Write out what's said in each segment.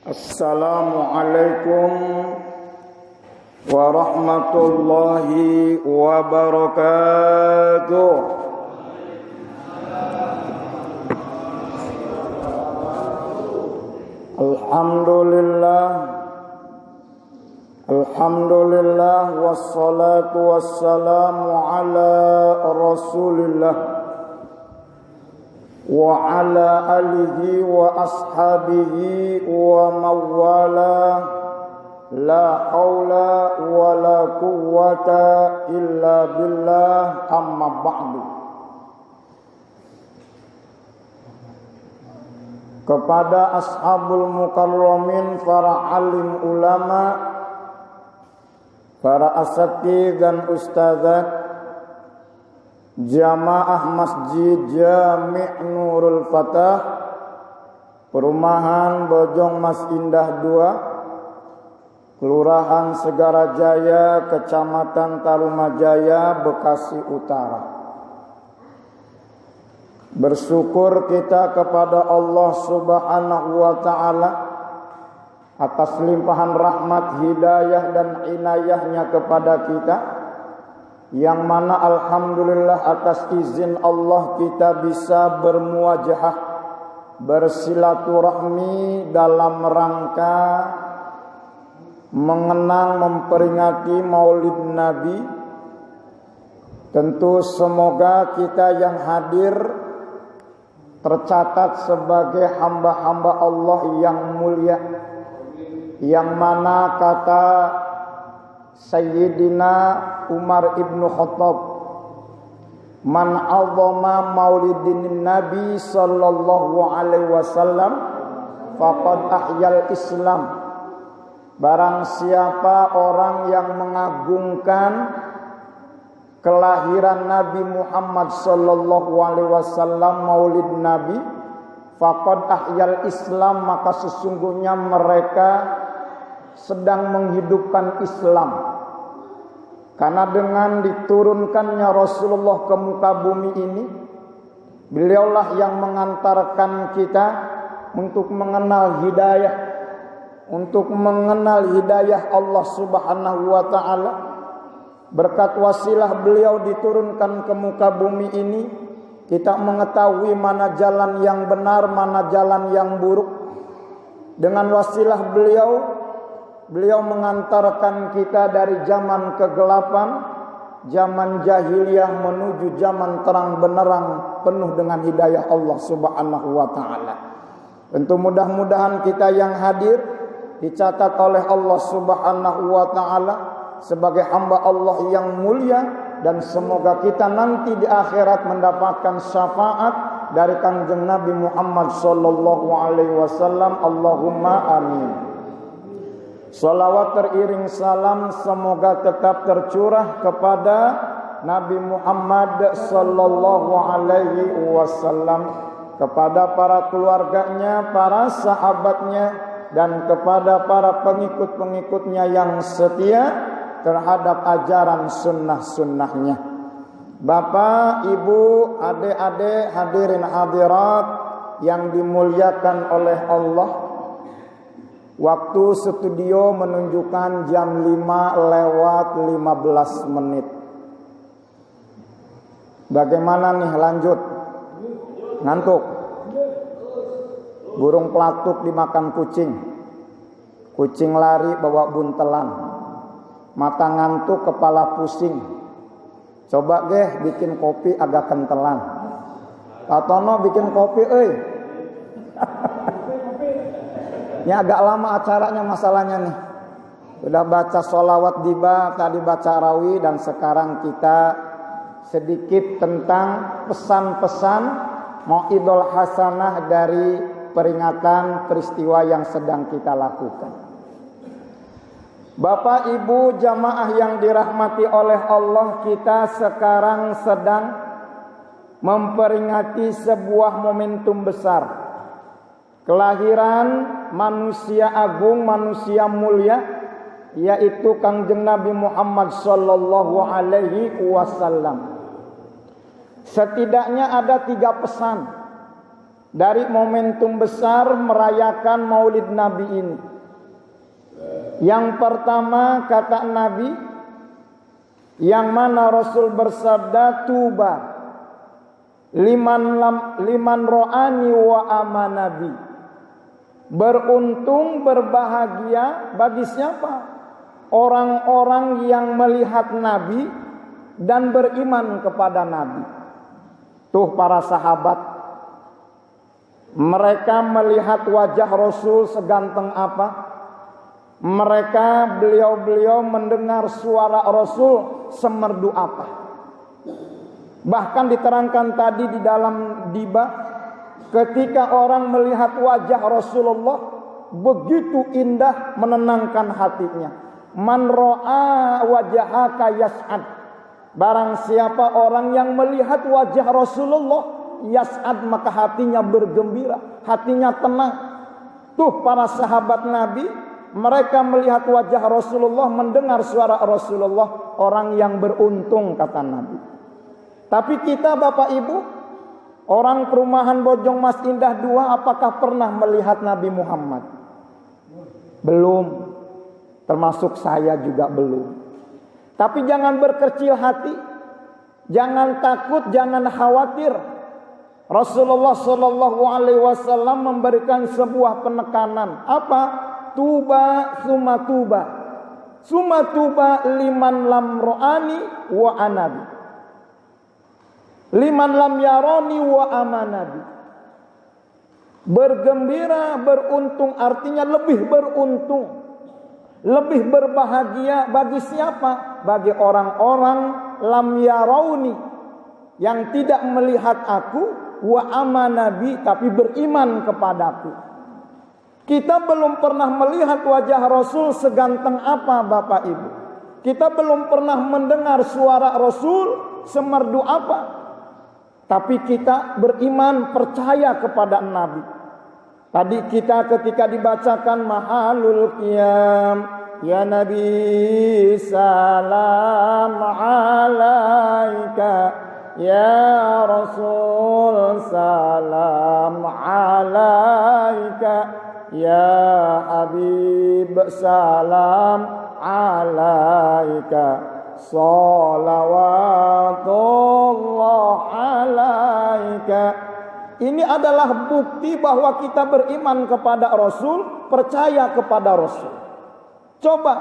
Assalamualaikum warahmatullahi wabarakatuh. Alhamdulillah wassalatu wassalamu ala Rasulillah wa ala alihi wa ashabihi wa mawala. La haula wa la quwwata illa billah, amma ba'du. Kepada ashabul mukarramin, para alim ulama, para asatidz dan ustadzat, jamaah Masjid Jami' Nurul Fatah, Perumahan Bojong Mas Indah 2, Kelurahan Segarajaya, Kecamatan Tarumajaya, Bekasi Utara. Bersyukur kita kepada Allah Subhanahu wa ta'ala atas limpahan rahmat, hidayah dan inayahnya kepada kita, yang mana alhamdulillah atas izin Allah kita bisa bermuajahah, bersilaturahmi dalam rangka mengenang, memperingati Maulid Nabi. Tentu semoga kita yang hadir tercatat sebagai hamba-hamba Allah yang mulia, yang mana kata Sayyidina Umar ibnu Khattab, man azama maulidin Nabi sallallahu alaihi wasallam faqad ahyal Islam. Barang siapa orang yang mengagungkan kelahiran Nabi Muhammad sallallahu alaihi wasallam, maulid Nabi, faqad ahyal Islam, maka sesungguhnya mereka sedang menghidupkan Islam. Karena dengan diturunkannya Rasulullah ke muka bumi ini, beliaulah yang mengantarkan kita untuk mengenal hidayah, untuk mengenal hidayah Allah Subhanahu wa ta'ala. Berkat wasilah beliau diturunkan ke muka bumi ini, kita mengetahui mana jalan yang benar, mana jalan yang buruk. Dengan wasilah beliau mengantarkan kita dari zaman kegelapan, zaman jahiliyah menuju zaman terang benderang penuh dengan hidayah Allah Subhanahu wa ta'ala. Tentu mudah-mudahan kita yang hadir dicatat oleh Allah Subhanahu wa ta'ala sebagai hamba Allah yang mulia, dan semoga kita nanti di akhirat mendapatkan syafaat dari Kanjeng Nabi Muhammad sallallahu alaihi wasallam. Allahumma amin. Salawat teriring salam semoga tetap tercurah kepada Nabi Muhammad sallallahu alaihi wasallam, kepada para keluarganya, para sahabatnya, dan kepada para pengikut-pengikutnya yang setia terhadap ajaran sunnah-sunnahnya. Bapak, Ibu, adik-adik, hadirin hadirat yang dimuliakan oleh Allah, waktu studio menunjukkan jam 5:15. Bagaimana nih lanjut? Ngantuk? Burung pelatuk dimakan kucing. Kucing lari bawa buntelan. Mata ngantuk, kepala pusing. Coba bikin kopi agak kentelan. Pak Tono bikin kopi, Ini agak lama acaranya masalahnya nih. Sudah baca sholawat diba, tadi baca rawi, dan sekarang kita sedikit tentang pesan-pesan mau'idul hasanah dari peringatan peristiwa yang sedang kita lakukan. Bapak, Ibu, jamaah yang dirahmati oleh Allah, kita sekarang sedang memperingati sebuah momentum besar. Kelahiran manusia agung, manusia mulia, yaitu Kanjeng Nabi Muhammad sallallahu alaihi wasallam. Setidaknya ada 3 pesan dari momentum besar merayakan Maulid Nabi ini. Yang pertama kata Nabi, yang mana Rasul bersabda, tuba liman ro'ani wa amanabi. Beruntung, berbahagia bagi siapa? Orang-orang yang melihat Nabi dan beriman kepada Nabi. Tuh para sahabat, mereka melihat wajah Rasul seganteng apa. Mereka beliau mendengar suara Rasul semerdu apa. Bahkan diterangkan tadi di dalam diba, ketika orang melihat wajah Rasulullah begitu indah, menenangkan hatinya. Man ro'a wajhaka yas'ad. Barang siapa orang yang melihat wajah Rasulullah yas'ad, maka hatinya bergembira, hatinya tenang. Tuh para sahabat Nabi, mereka melihat wajah Rasulullah, mendengar suara Rasulullah, orang yang beruntung kata Nabi. Tapi kita Bapak Ibu, orang perumahan Bojong Mas Indah 2, apakah pernah melihat Nabi Muhammad? Belum. Termasuk saya juga belum. Tapi jangan berkecil hati, jangan takut, jangan khawatir. Rasulullah Shallallahu Alaihi Wasallam memberikan sebuah penekanan. Apa? Tuba summa tuba, summa tuba liman lam ro'ani wa anabi, liman lam yaroni wa amanabi. Bergembira, beruntung, artinya lebih beruntung, lebih berbahagia bagi siapa? Bagi orang-orang lam yarawni, yang tidak melihat aku, wa amanabi, tapi beriman kepadaku. Kita belum pernah melihat wajah Rasul seganteng apa Bapak Ibu. Kita belum pernah mendengar suara Rasul semerdu apa. Tapi kita beriman, percaya kepada Nabi. Tadi kita ketika dibacakan mahalul qiyam, ya Nabi salam alaika, ya Rasul salam alaika, ya Habib salam alaika, salawatullah alaika. Ini adalah bukti bahwa kita beriman kepada Rasul, percaya kepada Rasul. Coba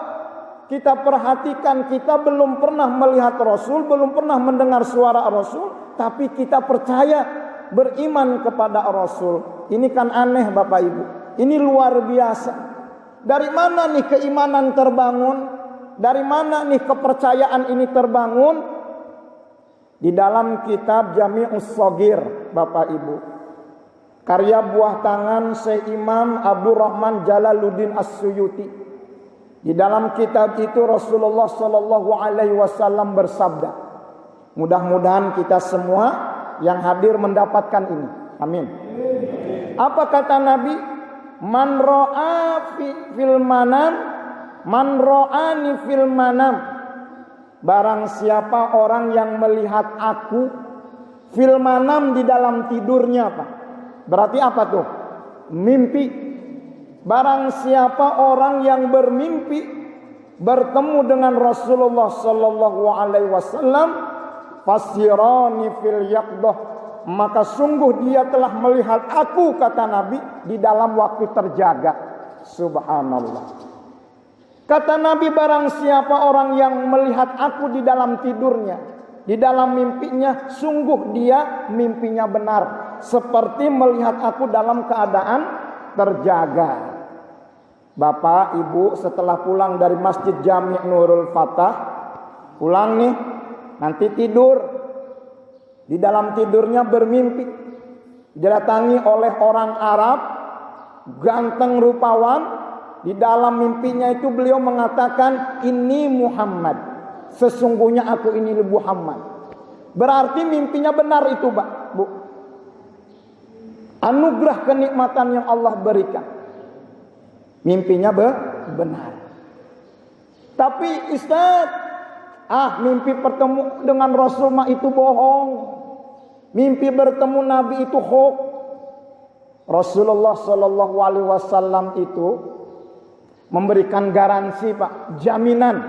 kita perhatikan, kita belum pernah melihat Rasul, belum pernah mendengar suara Rasul, tapi kita percaya, beriman kepada Rasul. Ini kan aneh Bapak Ibu. Ini luar biasa. Dari mana nih keimanan terbangun? Dari mana nih kepercayaan ini terbangun? Di dalam kitab Jami'us Shaghir Bapak Ibu, karya buah tangan Syekh Imam Abdurrahman Jalaluddin As-Suyuti. Di dalam kitab itu Rasulullah Shallallahu Alaihi Wasallam bersabda. Mudah-mudahan kita semua yang hadir mendapatkan ini. Amin. Apa kata Nabi? Man ro'a fil manam, man ro'ani fil manam. Barang siapa orang yang melihat aku fil manam, di dalam tidurnya Pak. Berarti apa tuh? Mimpi. Barang siapa orang yang bermimpi bertemu dengan Rasulullah Sallallahu Alaihi Wasallam, fasirani fil yaqdah, maka sungguh dia telah melihat aku kata Nabi di dalam waktu terjaga. Subhanallah. Kata Nabi, barang siapa orang yang melihat aku di dalam tidurnya, di dalam mimpinya, sungguh dia mimpinya benar, seperti melihat aku dalam keadaan terjaga. Bapak, Ibu, setelah pulang dari Masjid Jami' Nurul Fatah, pulang nih, nanti tidur. Di dalam tidurnya bermimpi, didatangi oleh orang Arab, ganteng rupawan. Di dalam mimpinya itu beliau mengatakan, ini Muhammad, sesungguhnya aku ini Muhammad. Berarti mimpinya benar itu Pak, Bu. Anugerah kenikmatan yang Allah berikan, mimpinya benar. Tapi Ustaz, mimpi bertemu dengan Rasulullah itu bohong. Mimpi bertemu Nabi itu hoax. Rasulullah Shallallahu Alaihi Wasallam itu memberikan garansi, Pak, jaminan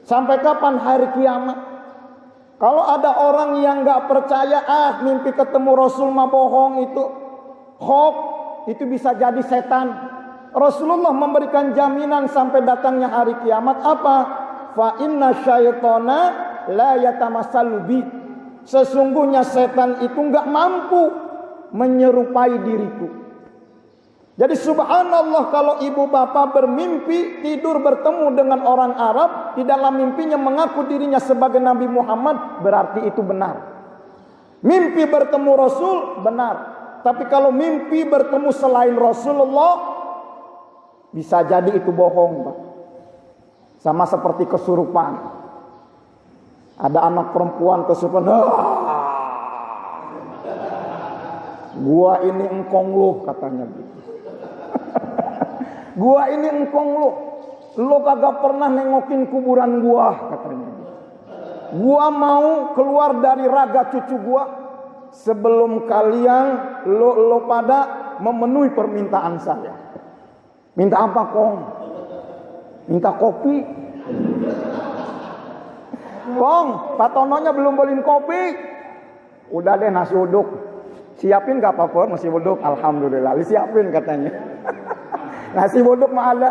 sampai kapan hari kiamat. Kalau ada orang yang nggak percaya, mimpi ketemu Rasul mah bohong, itu hoax, itu bisa jadi setan. Rasulullah memberikan jaminan sampai datangnya hari kiamat. Apa? Fa inna syaitana la yatamassalu bi. Sesungguhnya setan itu nggak mampu menyerupai diriku. Jadi subhanallah, kalau ibu bapak bermimpi tidur bertemu dengan orang Arab, di dalam mimpinya mengaku dirinya sebagai Nabi Muhammad, berarti itu benar. Mimpi bertemu Rasul benar. Tapi kalau mimpi bertemu selain Rasulullah, bisa jadi itu bohong, Pak. Sama seperti kesurupan. Ada anak perempuan kesurupan, gua ini engkong lu, katanya gitu. Gua ini engkong lu kagak pernah nengokin kuburan gua, katanya. Gua mau keluar dari raga cucu gua sebelum kalian lo pada memenuhi permintaan saya. Minta apa, Kong? Minta kopi. Kong, Pak Tononya belum beliin kopi. Udah deh, nasi uduk. Siapin gak apa-apa, nasi uduk. Alhamdulillah, disiapin katanya. Nasi uduk mah ada.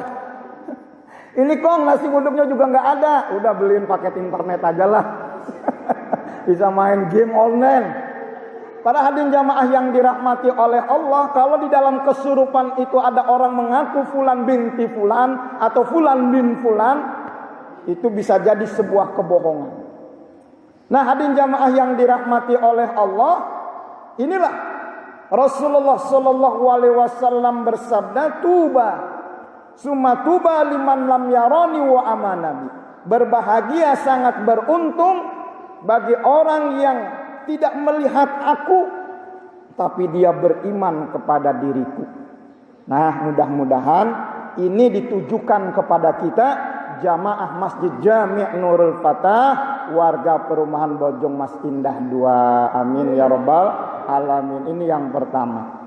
Ini Kong, nasi uduknya juga gak ada. Udah beliin paket internet aja lah. Bisa main game online. Para hadirin jamaah yang dirahmati oleh Allah, kalau di dalam kesurupan itu ada orang mengaku fulan binti fulan atau fulan bin fulan, itu bisa jadi sebuah kebohongan. Nah, hadirin jamaah yang dirahmati oleh Allah, inilah Rasulullah Shallallahu Alaihi Wasallam bersabda, tuba, summa tuba liman lam yarani wa amanabi. Berbahagia, sangat beruntung bagi orang yang tidak melihat aku, tapi dia beriman kepada diriku. Nah, mudah-mudahan ini ditujukan kepada kita, jamaah Masjid Jami' Nurul Fatah, warga perumahan Bojong Mas Indah 2. Amin ya rabbal alamin. Ini yang pertama.